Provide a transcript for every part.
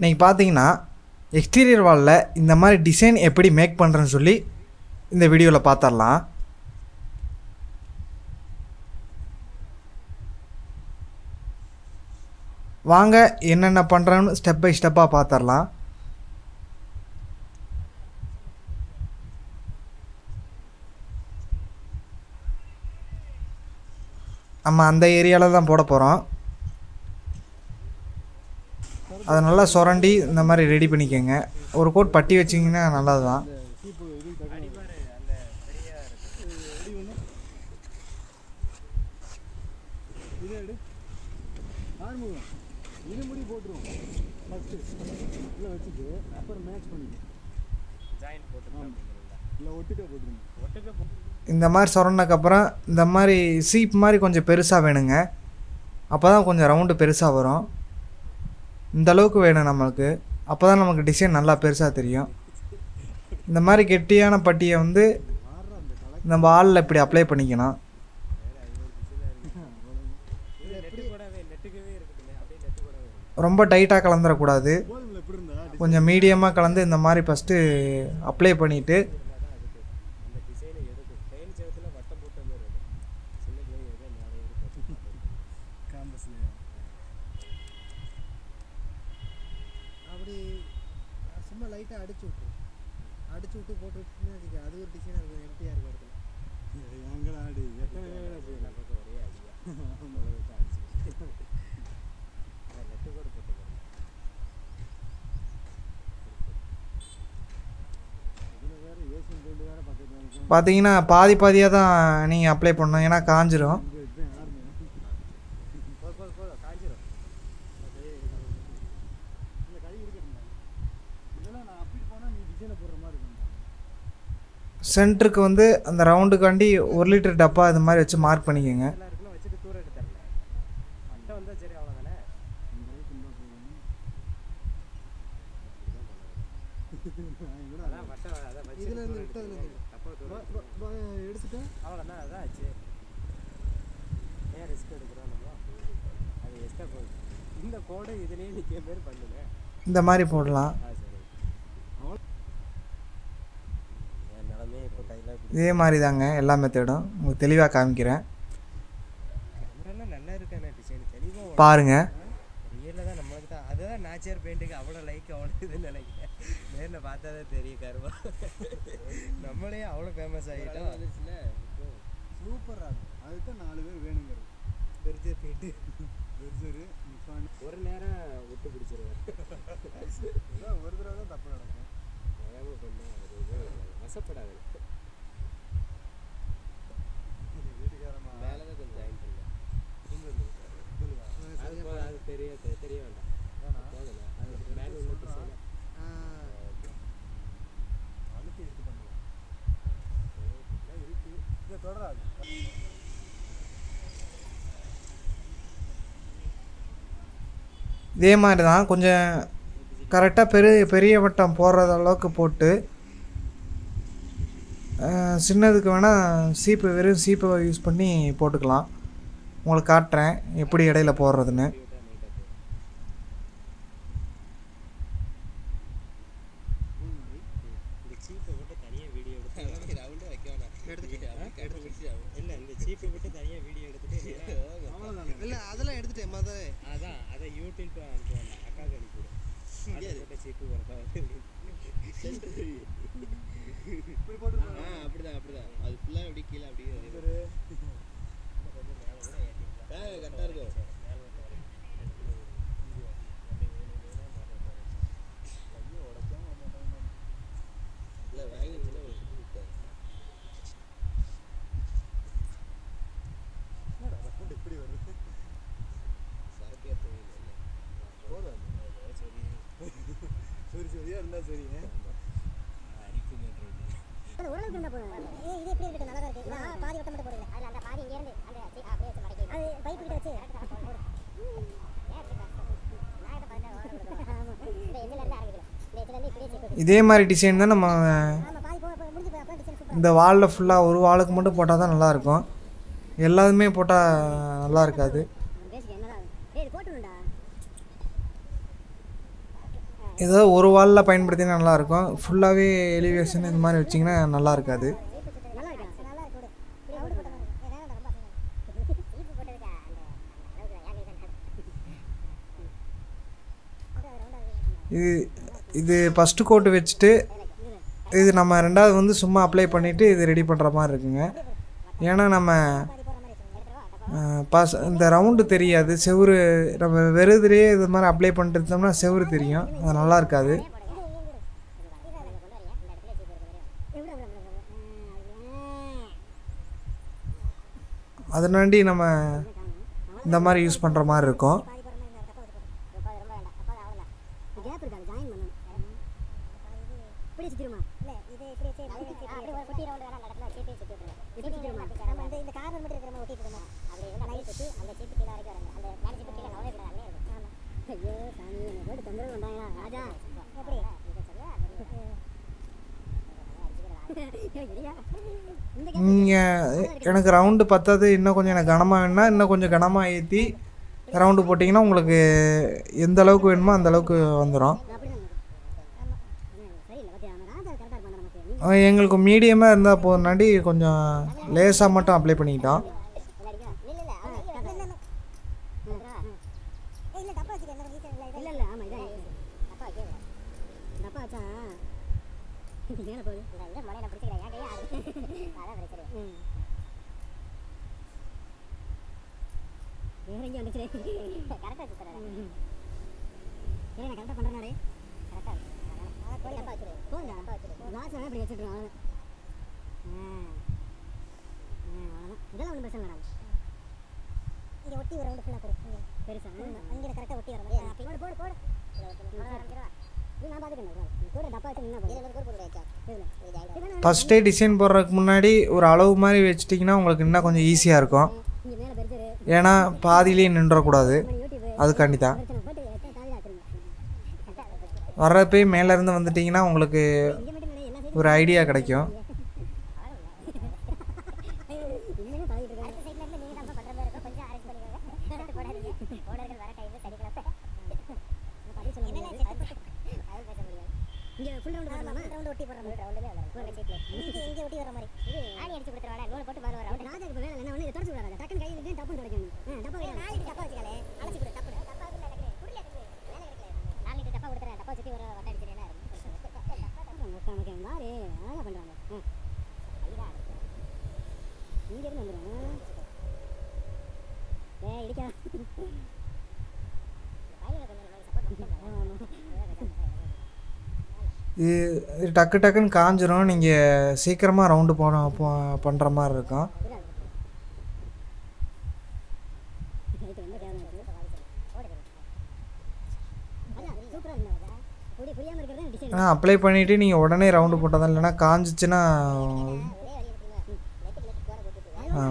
நீங்கள் பார்த்தீங்கன்னா எக்ஸ்டீரியர் வாலில் இந்த மாதிரி டிசைன் எப்படி மேக் பண்ணுறேன்னு சொல்லி இந்த வீடியோவில் பார்த்துடலாம். வாங்க என்னென்ன பண்ணுறேன்னு ஸ்டெப் பை ஸ்டெப்பாக பார்த்துடலாம். நம்ம அந்த ஏரியாவில் தான் போட போகிறோம். அதை நல்லா சுரண்டி இந்த மாதிரி ரெடி பண்ணிக்கோங்க. ஒரு கோட் பட்டி வச்சிங்கன்னா நல்லது தான். இந்த மாதிரி சுரண்டதுக்கப்புறம் இந்த மாதிரி சீப் மாதிரி கொஞ்சம் பெருசாக வேணுங்க. அப்போ தான் கொஞ்சம் ரவுண்டு பெருசாக வரும். இந்த அளவுக்கு வேணும் நம்மளுக்கு. அப்போ தான் நமக்கு டிசைன் நல்லா பெருசாக தெரியும். இந்த மாதிரி கெட்டியான பட்டியை வந்து நம்ம வாலில் இப்படி அப்ளை பண்ணிக்கணும். ரொம்ப டைட்டாக கலந்துடக்கூடாது. கொஞ்சம் மீடியமாக கலந்து இந்த மாதிரி ஃபஸ்ட்டு அப்ளை பண்ணிவிட்டு சும்மா லைட்டாக அடிச்சு விட்டு போட்டுவிட்டுன்னு வச்சுக்க. அது ஒரு டிசைனாக இருக்கும். எம்டியாக இருக்கும் இடத்துல எங்களை ஆடி எத்தனை ஒரே நெட்டு கூட போட்டு இதில் வேறு ஏசியன் பெயிண்ட் வேறு பக்கத்தில் பார்த்தீங்கன்னா பாதியாக தான் நீங்கள் அப்ளை பண்ணணும். ஏன்னா காஞ்சிரும். காஞ்சிரும். இந்த கை இருக்கட்டுங்க. இதெல்லாம் நான் அப்படி போனால் நீ டிசைனை போடுற மாதிரி இருக்கும். சென்டருக்கு வந்து அந்த ரவுண்டுக்காண்டி 1 லிட்டர் டப்பா இது மாதிரி வச்சு மார்க் பண்ணிக்கோங்க. வச்சுட்டு தூர எடுத்துறேன். அட்டை வந்தால் சரி அவ்வளோதானே. இதில் இருந்து விட்டதுல எடுத்துட்டு அவ்வளோதான். அதான் ஆச்சு. ஏன் ரிஸ்க் எடுக்கிறோம் நம்ம? அது எக்ஸ்ட்ரா போகுது. இந்த கோடை இதுலேயே நிற்கிற மாரி பண்ணுங்க. இந்த மாதிரி போடலாம். இதே மாதிரி தாங்க எல்லா மெத்தடும் உங்களுக்கு தெளிவாக காமிக்கிறேன். நல்லா இருக்கானே டிசைன் தெளிவாக பாருங்கள். ரியலில் தான் நம்மளுக்கு தான் அதுதான் நேச்சர் பெயிண்ட்டுக்கு அவ்வளோ லைக் அவ்வளோ இதுன்னு நினைக்கிறேன். நேரில் பார்த்தா தான் தெரியும் கருவா. நம்மளே அவ்வளோ ஃபேமஸ் ஆகிட்டோம். வந்துச்சுல சூப்பராக இருக்கும். அதுக்கு தான் 4 பேர் வேணுங்கிறது. பெருசர் பெயிண்ட்டு பெருசரு ஒரு நேரம் விட்டு பிடிச்சிருவேன். ஒரு தடவை தான் தப்பு நடக்கும். வேகமாக பண்ண அது வசப்படாது. மேலே தான் கொஞ்சம் ஜாயின் பண்ணேன். அது தெரிய வேண்டாம். போதும். அது மேலே உள்ள டிசைன் அழுத்தி எடுத்து பண்ணுவோம். இருக்கு இதை தொடராது. இதே மாதிரி தான் கொஞ்சம் கரெக்டாக பெரிய வட்டம் போடுற அளவுக்கு போட்டு சின்னதுக்கு வேணால் வெறும் சீப்பை யூஸ் பண்ணி போட்டுக்கலாம். உங்களுக்கு காட்டுறேன் எப்படி இடையில போடுறதுன்னு. இல்லை அதெல்லாம் எடுத்துட்டேன். அதான் அதை யூடியூப் அனுப்புவேன். அக்காவுக்கு அனுப்பிவிடும். சீப்பு அப்படிதான் அது ஃபுல்லாக அப்படி கீழே அப்படியே கரெக்டாக இருக்கும். இல்லை வாங்கிச்சுன்னா இப்படி வருது. சரக்கு ஏற்ற இல்லை போதும். சரியாக இருந்தால் சரி. ஓரளவுக்கு இருந்தா போதும். இது எப்படி இருக்கு? நல்லா இருக்கு. நான் பாதி வட்டம் மட்டும் போடுறேன். அதுல அந்த பாதி இங்க இருந்து அந்த அப்படியே வச்சு மடக்கி அது பைப் கிட்ட வச்சு போடு. இதே மாதிரி டிசைன் தான் நம்ம இந்த வாலில் ஃபுல்லாக ஒரு வாலுக்கு மட்டும் போட்டால் தான் நல்லாயிருக்கும். எல்லாத்துமே போட்டால் நல்லா இருக்காது. ஏதோ ஒரு வாலில் பயன்படுத்தினா நல்லாயிருக்கும். ஃபுல்லாகவே எலிவேஷன் இந்த மாதிரி வச்சிங்கன்னா நல்லா இருக்காது. நல்லா இருக்கா நல்லா இருக்கு ரவுண்டு போட்ட மாதிரி இருக்கு ஏன்னா ரொம்ப சீப்பு போட்டதுக்கு அந்த இது ஃபஸ்ட்டு கோட்டு வச்சுட்டு இது நம்ம ரெண்டாவது வந்து சும்மா அப்ளை பண்ணிவிட்டு இது ரெடி பண்ணுற மாதிரி இருக்குங்க. ஏன்னா நம்ம இந்த ரவுண்டு தெரியாது, செவுரு நம்ம வெறுதுலேயே இது மாதிரி அப்ளை பண்ணிட்டு இருந்தோம்னா செவுரு தெரியும், அது நல்லா இருக்காது. அதனாண்டி நம்ம இந்த மாதிரி யூஸ் பண்ணுற மாதிரி இருக்கும். நீங்கள் எனக்கு ரவுண்டு பத்தாது, இன்னும் கொஞ்சம் எனக்கு கனமாக வேணுன்னா இன்னும் கொஞ்சம் கனமாக ஏற்றி ரவுண்டு போட்டிங்கன்னா உங்களுக்கு எந்த அளவுக்கு வேணுமோ அந்த அளவுக்கு வந்துடும். எங்களுக்கு மீடியமாக இருந்தால் போதுனாண்டி கொஞ்சம் லேசாக மட்டும் அப்ளை பண்ணிக்கிட்டோம். ஃபஸ்ட்டே டிசைன் போடுறதுக்கு முன்னாடி ஒரு அளவு மாதிரி வச்சிட்டிங்கன்னா உங்களுக்கு இன்னும் கொஞ்சம் ஈஸியாக இருக்கும். ஏன்னா பாதியிலேயே நின்றக்கூடாது, அதுக்காண்டி தான். வர்றப்பே மேலேருந்து வந்துட்டிங்கன்னா உங்களுக்கு ஒரு ஐடியா கிடைக்கும். இது டக்கு டக்குன்னு காஞ்சிரும், நீங்கள் சீக்கிரமாக ரவுண்டு பண்ணுற மாதிரி இருக்கும். ஆனால் அப்ளை பண்ணிவிட்டு நீங்கள் உடனே ரவுண்டு போட்டால் தான், இல்லைன்னா காஞ்சிச்சுன்னா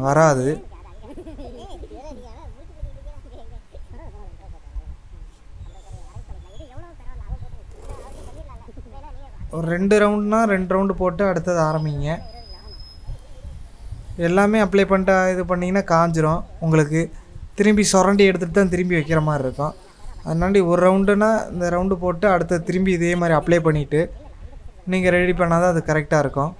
வராது. ஒரு 2 ரவுண்டுனா 2 ரவுண்டு போட்டு அடுத்தது ஆரம்பிங்க. எல்லாமே அப்ளை பண்ணிட்டு இது பண்ணிங்கன்னா காஞ்சிரும். உங்களுக்கு திரும்பி சுரண்டி எடுத்துகிட்டு தான் திரும்பி வைக்கிற மாதிரி இருக்கும். அதனாண்டி ஒரு ரவுண்டுனா இந்த ரவுண்டு போட்டு அடுத்தது திரும்பி இதே மாதிரி அப்ளை பண்ணிவிட்டு நீங்கள் ரெடி பண்ணால் தான் அது கரெக்டாக இருக்கும்.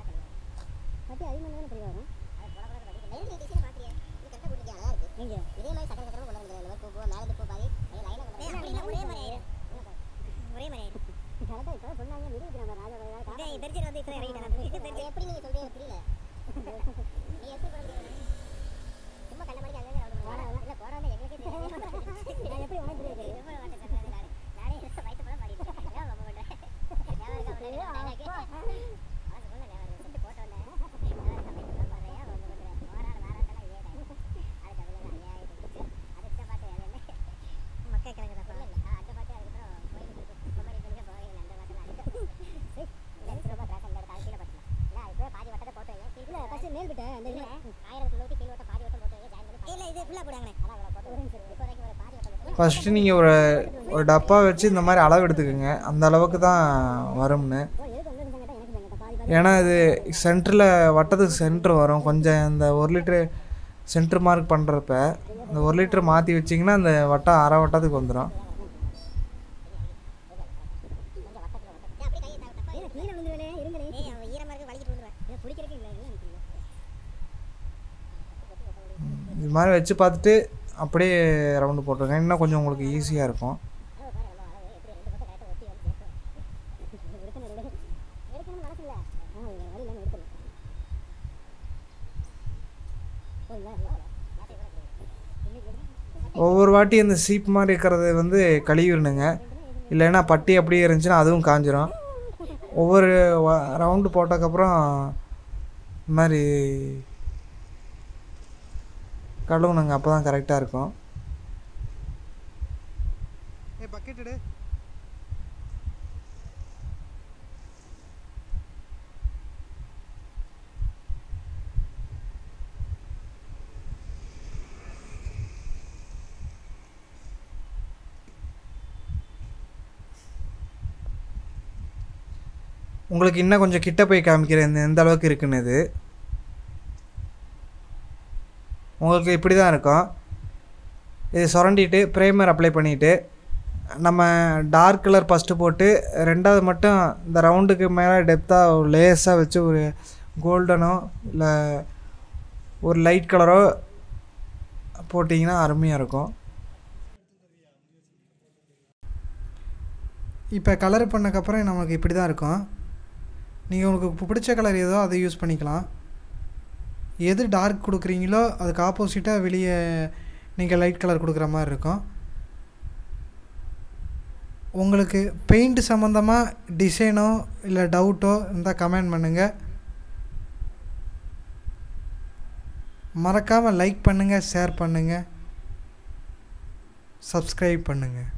ஃபஸ்ட்டு நீங்கள் ஒரு டப்பா வச்சு இந்த மாதிரி அளவு எடுத்துக்கோங்க, அந்த அளவுக்கு தான் வரும்னு. ஏன்னா இது சென்டரில் வட்டத்துக்கு சென்ட்ரு வரும். கொஞ்சம் இந்த 1 லிட்ரு சென்ட்ரு மார்க் பண்ணுறப்ப இந்த 1 லிட்ரு மாற்றி வச்சிங்கன்னா அந்த வட்டம் அரை வட்டத்துக்கு வந்துடும். மாதிரி வச்சு பார்த்துட்டு அப்படியே ரவுண்டு போட்டுருங்க. இன்னும் கொஞ்சம் உங்களுக்கு ஈஸியாக இருக்கும். ஒவ்வொரு வாட்டி இந்த சீப் மாதிரி இருக்கிறது வந்து கழுவிடணுங்க. இல்லைன்னா பட்டி அப்படியே இருந்துச்சுன்னா அதுவும் காஞ்சிரும். ஒவ்வொரு ரவுண்டு போட்டதுக்கப்புறம் இந்த மாதிரி கழுவுணுங்க. அப்போ தான் கரெக்டாக இருக்கும். பக்கெட்டு உங்களுக்கு இன்னும் கொஞ்சம் கிட்ட போய் காமிக்கிறேன் எந்த அளவுக்கு இருக்குன்னு. இது உங்களுக்கு இப்படி தான் இருக்கும். இது சுரண்டிட்டு ப்ரைமர் அப்ளை பண்ணிவிட்டு நம்ம டார்க் கலர் ஃபஸ்ட்டு போட்டு ரெண்டாவது மட்டும் இந்த ரவுண்டுக்கு மேலே டெப்த்தாக லேஸாக வச்சு ஒரு கோல்டனோ இல்லை ஒரு லைட் கலரோ போட்டிங்கன்னா அருமையாக இருக்கும். இப்போ கலர் பண்ணக்கப்புறம் நமக்கு இப்படி தான் இருக்கும். நீங்கள் உங்களுக்கு பிடிச்ச கலர் ஏதோ அதை யூஸ் பண்ணிக்கலாம். எது டார்க் கொடுக்குறீங்களோ அதுக்கு ஆப்போசிட்டாக வெளியே நீங்கள் லைட் கலர் கொடுக்குற மாதிரி இருக்கும். உங்களுக்கு பெயிண்ட் சம்மந்தமாக டிசைனோ இல்லை டவுட்டோ இருந்தால் கமெண்ட் பண்ணுங்கள். மறக்காமல் லைக் பண்ணுங்கள், ஷேர் பண்ணுங்கள், சப்ஸ்கிரைப் பண்ணுங்கள்.